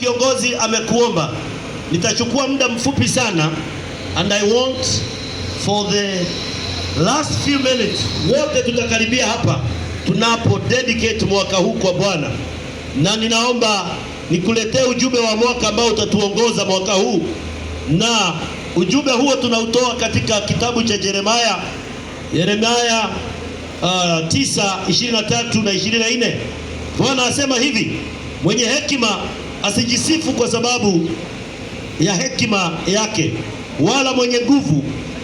Kiongozi amekuomba, nitachukua muda mfupi sana, and I want for the last few minutes wote tutakaribia hapa tunapo dedicate mwaka huu kwa Bwana, na ninaomba nikuletee ujumbe wa mwaka ambao utatuongoza mwaka huu, na ujumbe huo tunautoa katika kitabu cha Yeremia 9:23 na 24. Bwana asema hivi: mwenye hekima asijisifu kwa sababu ya hekima yake, wala mwenye nguvu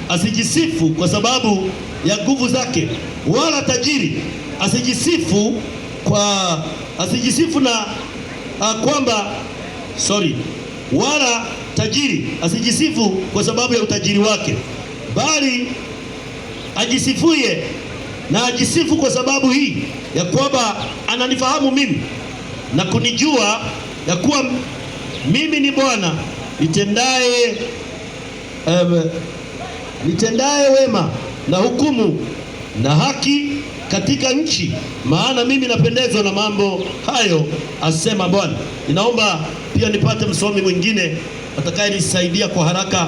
asijisifu kwa sababu ya nguvu zake, wala tajiri wala tajiri asijisifu kwa sababu ya utajiri wake, bali ajisifuye na ajisifu kwa sababu hii ya kwamba ananifahamu mimi na kunijua ya kuwa mimi ni Bwana nitendaye wema na hukumu na haki katika nchi, maana mimi napendezwa na mambo hayo, asema Bwana. Ninaomba pia nipate msomi mwingine atakayenisaidia kwa haraka,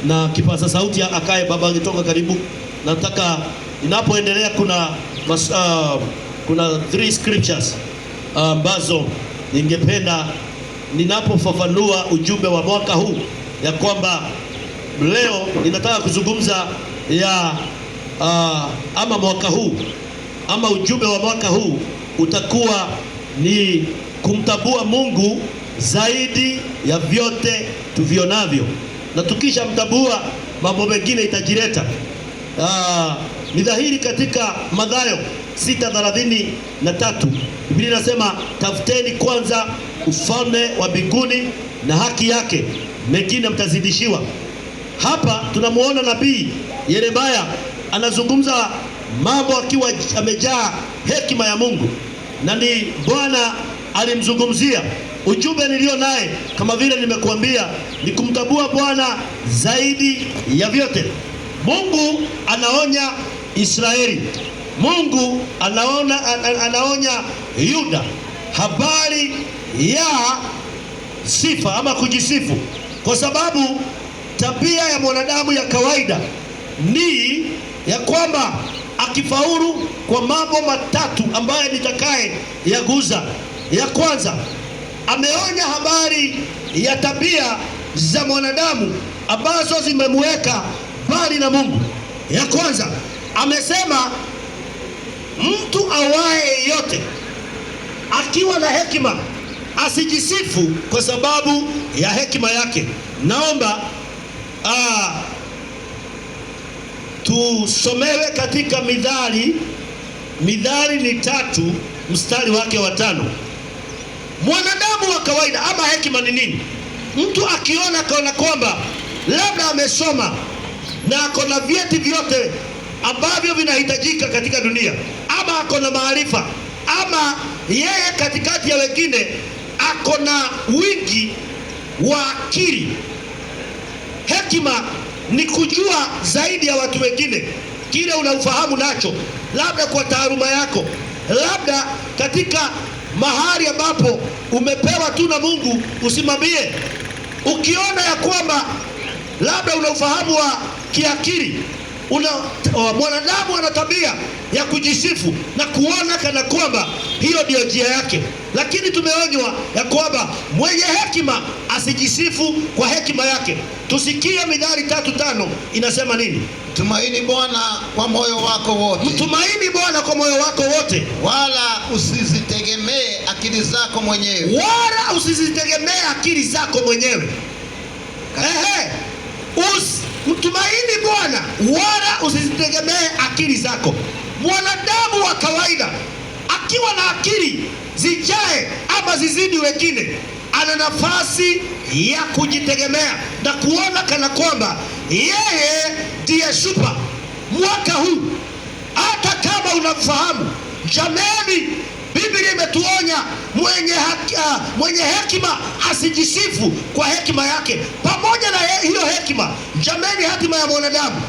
na kipaza sauti akae baba angetoka karibu. Nataka ninapoendelea kuna 3 scriptures ambazo ningependa ninapofafanua ujumbe wa mwaka huu, ya kwamba leo ninataka kuzungumza ama mwaka huu ama ujumbe wa mwaka huu utakuwa ni kumtambua Mungu zaidi ya vyote tuvionavyo, na tukisha mtambua mambo mengine itajileta. Ni dhahiri katika Mathayo 6:33 Biblia inasema, tafuteni kwanza ufalme wa mbinguni na haki yake, mengine mtazidishiwa. Hapa tunamuona nabii Yeremia anazungumza mambo akiwa amejaa hekima ya Mungu, na ni Bwana alimzungumzia. Ujumbe nilio naye kama vile nimekuambia ni kumtambua Bwana zaidi ya vyote. Mungu anaonya Israeli, Mungu anaonya Yuda habari ya sifa ama kujisifu, kwa sababu tabia ya mwanadamu ya kawaida ni ya kwamba akifaulu kwa mambo matatu ambayo nitakaye yaguza. Ya kwanza, ameonya habari ya tabia za mwanadamu ambazo zimemweka mbali na Mungu. Ya kwanza amesema, mtu awaye yote akiwa na hekima asijisifu kwa sababu ya hekima yake. Naomba tusomewe katika Mithali ni 3 mstari wake wa 5. Mwanadamu wa kawaida ama hekima ni nini? Mtu akiona kaona kwamba labda amesoma na ako na vyeti vyote ambavyo vinahitajika katika dunia, ama ako na maarifa, ama yeye katikati ya wengine ako na wingi wa akili. Hekima ni kujua zaidi ya watu wengine kile unaufahamu nacho, labda kwa taaluma yako, labda katika mahali ambapo umepewa tu na Mungu usimamie. Ukiona ya kwamba labda una ufahamu wa kiakili, mwanadamu ana tabia ya kujisifu na kuona kana kwamba hiyo ndio njia yake, lakini tumeonywa ya kwamba mwenye hekima asijisifu kwa hekima yake. Tusikie Mithali 3:5 inasema nini? Tumaini Bwana kwa moyo wako wote. Mtumaini Bwana kwa moyo wako wote, wala usizitegemee akili zako mwenyewe. Mtumaini Bwana wala usizitegemee akili zako. Mwanadamu wa kawaida akiwa na akili zijae ama zizidi wengine, ana nafasi ya kujitegemea na kuona kana kwamba yeye ndiye super. Mwaka huu hata kama unafahamu, jamani, Biblia imetuonya mwenye hekima asijisifu kwa hekima yake. Pamoja na hiyo hekima, jamani, hatima ya mwanadamu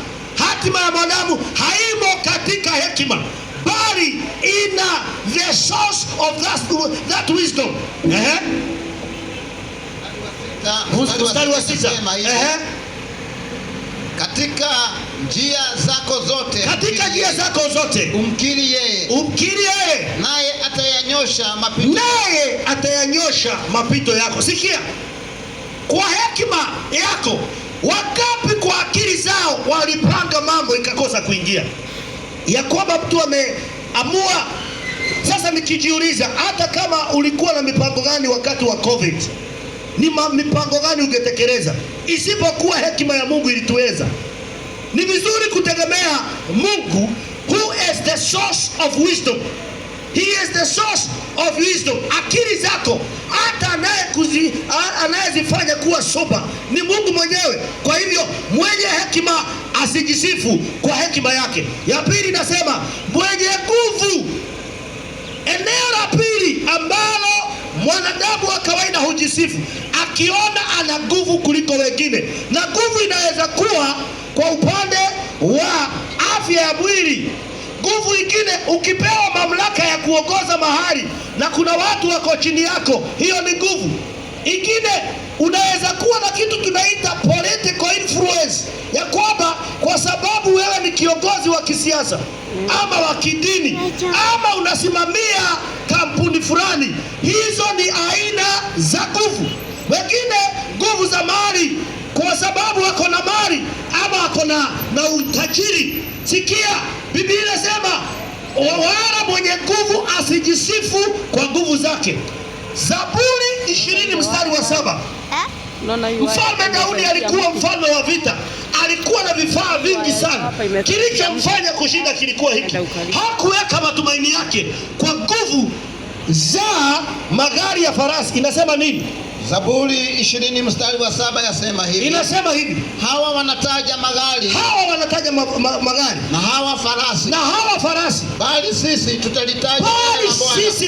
haimo katika hekima, bali ina the source of that wisdom. mstari wa 6. Katika njia zako zote, katika njia zako zote umkiri yeye, naye atayanyosha mapito yako. Sikia, kwa hekima yako, wangapi kwa akili zao walipanga mambo ikakosa kuingia, ya kwamba mtu ameamua. Sasa nikijiuliza, hata kama ulikuwa na mipango gani wakati wa COVID, ni mipango gani ungetekeleza isipokuwa hekima ya Mungu ilituweza? Ni vizuri kutegemea Mungu, who is the source of wisdom. He is the source of wisdom. Akili zako, hata anayezifanya kuwa soba ni Mungu mwenyewe. Kwa hivyo mwenye hekima asijisifu kwa hekima yake. Ya pili nasema mwenye nguvu. Eneo la pili ambalo mwanadamu wa kawaida hujisifu, akiona ana nguvu kuliko wengine. Na nguvu inaweza kuwa kwa upande wa afya ya mwili. Nguvu ingine, ukipewa mamlaka ya kuongoza mahali na kuna watu wako chini yako, hiyo ni nguvu. Ingine, unaweza kuwa na kitu tunaita political influence, ya kwamba kwa sababu wewe ni kiongozi wa kisiasa ama wa kidini ama unasimamia kampuni fulani, hizo ni aina za nguvu. Wengine nguvu za mali, kwa sababu wako na mali ama wako na utajiri. Sikia, Biblia inasema wala mwenye nguvu asijisifu kwa nguvu zake. Zaburi 20 mstari wa 7. Mfalme Daudi alikuwa mfalme wa vita, alikuwa na vifaa vingi sana. Kilichomfanya kushinda kilikuwa hiki: hakuweka matumaini yake kwa nguvu za magari ya farasi. Inasema nini? Zaburi 20 mstari wa 7 yasema hivi. Inasema hivi: hawa wanataja magari, magari na hawa farasi, bali sisi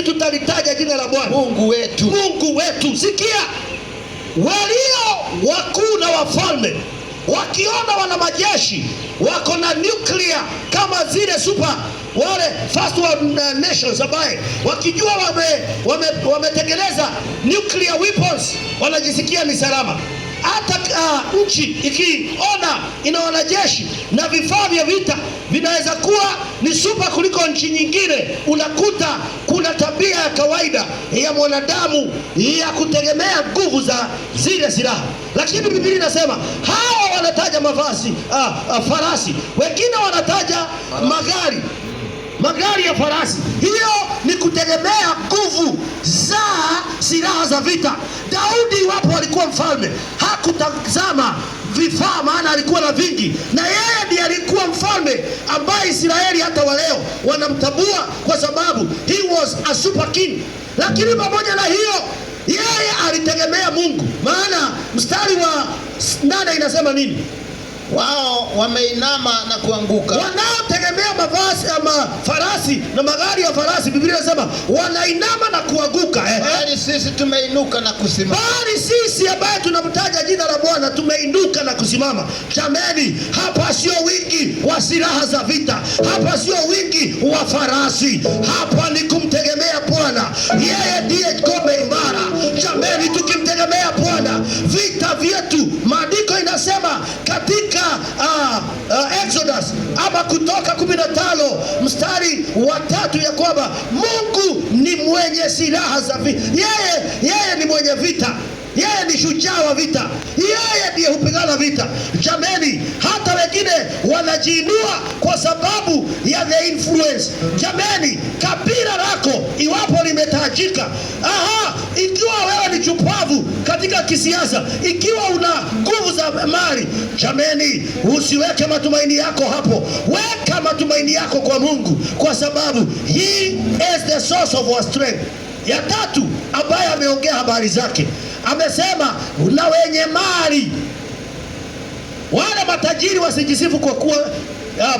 tutalitaja jina la Bwana Mungu wetu. Sikia, walio wakuu na wafalme wakiona wana majeshi wako na nuclear kama zile super wale first world nations, ambaye wakijua wametengeneza nuclear weapons, wanajisikia ni salama. Hata nchi ikiona ina wanajeshi na vifaa vya vita vinaweza kuwa ni super kuliko nchi nyingine, unakuta kuna tabia ya kawaida ya mwanadamu ya kutegemea nguvu za zile silaha. Lakini Biblia inasema hawa wanataja farasi, wengine wanataja magari ya farasi. Hiyo ni kutegemea nguvu za silaha za vita. Daudi wapo alikuwa mfalme, hakutazama vifaa, maana alikuwa na vingi, na yeye ndiye alikuwa mfalme ambaye Israeli hata wa leo wanamtambua kwa sababu he was a super king. Lakini pamoja na hiyo, yeye alitegemea Mungu, maana mstari wa 8 inasema nini? Wao wameinama na kuanguka. Wanaotegemea mavazi ama farasi na magari ya farasi, Biblia inasema wanainama na kuanguka. Bali sisi tumeinuka na kusimama. Bali sisi ambaye tunamtaja jina la Bwana tumeinuka na kusimama. Jameni, hapa sio wingi wa silaha za vita, hapa sio wingi wa farasi, hapa ni kumtegemea Bwana. Yeye ndiye ngome imara. Jameni, tukimtegemea Bwana, vita vyetu, maandiko inasema katika Exodus ama Kutoka 15 mstari wa 3 ya kwamba Mungu ni mwenye silaha za vita. Yeye ni mwenye vita. Yeye ni shujaa wa vita. Yeye ndiye hupigana vita. Jameni, hata wengine wanajiinua kwa sababu ya the influence. Jameni, kabila lako iwapo limetajika, ikiwa wewe ni chupavu katika kisiasa, ikiwa una nguvu za mali, jameni, usiweke matumaini yako hapo. Weka matumaini yako kwa Mungu, kwa sababu he is the source of our strength. Ya tatu ambaye ameongea habari zake, amesema na wenye mali. Wale matajiri wasijisifu kwa kuwa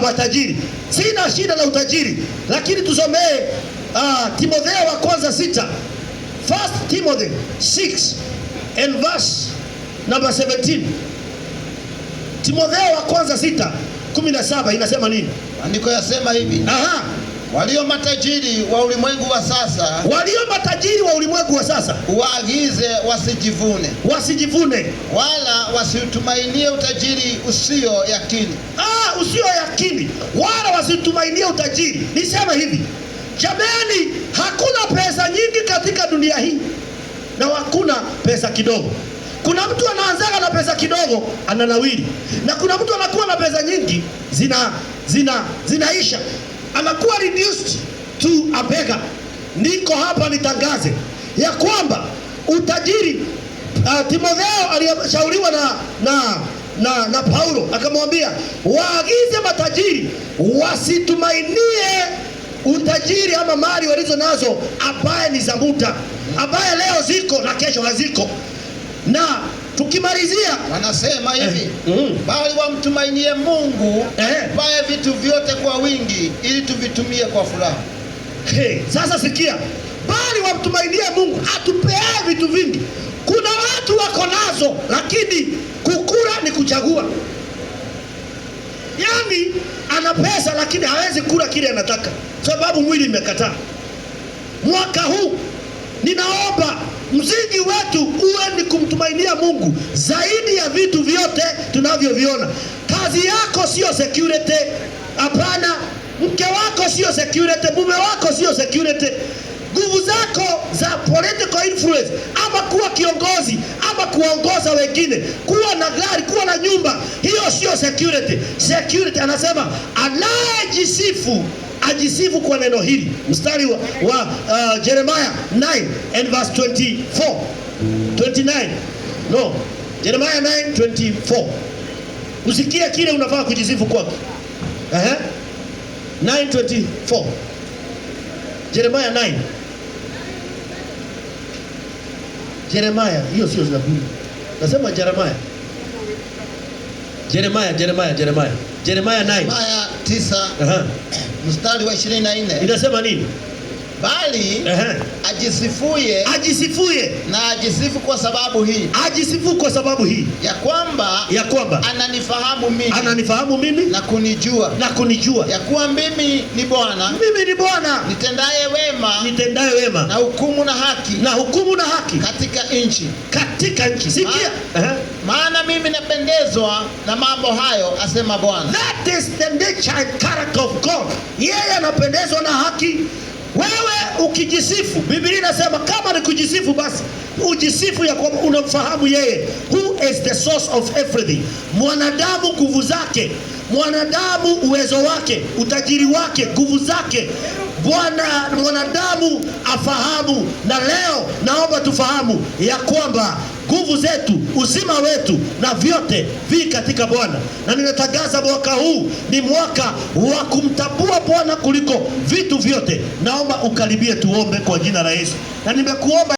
matajiri. Sina shida na utajiri, lakini tusomee Timotheo wa kwanza 6. 1 Timothy 6 and verse number 17. Timotheo wa kwanza 6:17 inasema nini? Andiko yasema hivi. Walio matajiri wa ulimwengu wa sasa, walio matajiri wa ulimwengu wa sasa waagize wasijivune, wala wasiutumainie utajiri usio yakini. Usio yakini, wala wasitumainie utajiri. Nisema hivi, jamani, hakuna pesa nyingi katika dunia hii na hakuna pesa kidogo. Kuna mtu anaanzaga na pesa kidogo ananawiri, na kuna mtu anakuwa na pesa nyingi zinaisha, anakuwa reduced to a beggar. Niko hapa nitangaze ya kwamba utajiri, Timotheo alishauriwa na Paulo, akamwambia waagize matajiri wasitumainie utajiri ama mali walizo nazo ambaye ni za muda, ambaye leo ziko na kesho haziko. Na tukimalizia wanasema hivi, bali wamtumainie Mungu ambaye vitu vyote kwa wingi ili tuvitumie kwa furaha. Sasa sikia, bali wamtumainie Mungu atupee vitu vingi. Kuna watu wako nazo lakini kukula ni kuchagua. Yaani ana pesa lakini hawezi kula kile anataka sababu mwili imekataa. Mwaka huu ninaomba msingi wetu uwe ni kumtumainia Mungu zaidi ya vitu vyote tunavyoviona. Kazi yako sio security, hapana. Mke wako sio security, mume wako sio security. Nguvu zako za political influence, ama kuwa kiongozi, ama kuongoza wengine, kuwa na gari, kuwa na nyumba, hiyo sio security. Security anasema anayejisifu ajisifu kwa neno hili. Mstari wa Jeremiah 9 and verse 24. 29. No. Jeremiah 9:24. Usikie kile unafaa kujisifu kwako. 9:24. Jeremiah 9. Jeremiah, hiyo sio Zaburi. Nasema Jeremiah. Jeremiah 9. Jeremiah 9 mstari wa 24. Inasema nini? Bali ajisifuye na ajisifu kwa sababu hii. Ajisifu kwa sababu hii ya kwamba ananifahamu mimi na kunijua ya kuwa mimi ni Bwana nitendaye wema na hukumu na haki katika nchi. Sikia, maana mimi napendezwa na mambo hayo, asema Bwana. That is the nature and character of God. Yeye anapendezwa na haki. Wewe ukijisifu, Biblia inasema kama ni kujisifu, basi ujisifu ya kwamba unamfahamu yeye, who is the source of everything. Mwanadamu nguvu zake, mwanadamu uwezo wake, utajiri wake, nguvu zake, mwanadamu afahamu. Na leo naomba tufahamu ya kwamba nguvu zetu, uzima wetu na vyote vi katika Bwana. Na ninatangaza mwaka huu ni mwaka wa kumtambua Bwana kuliko vitu vyote. Naomba ukaribie tuombe kwa jina la Yesu. Na nimekuomba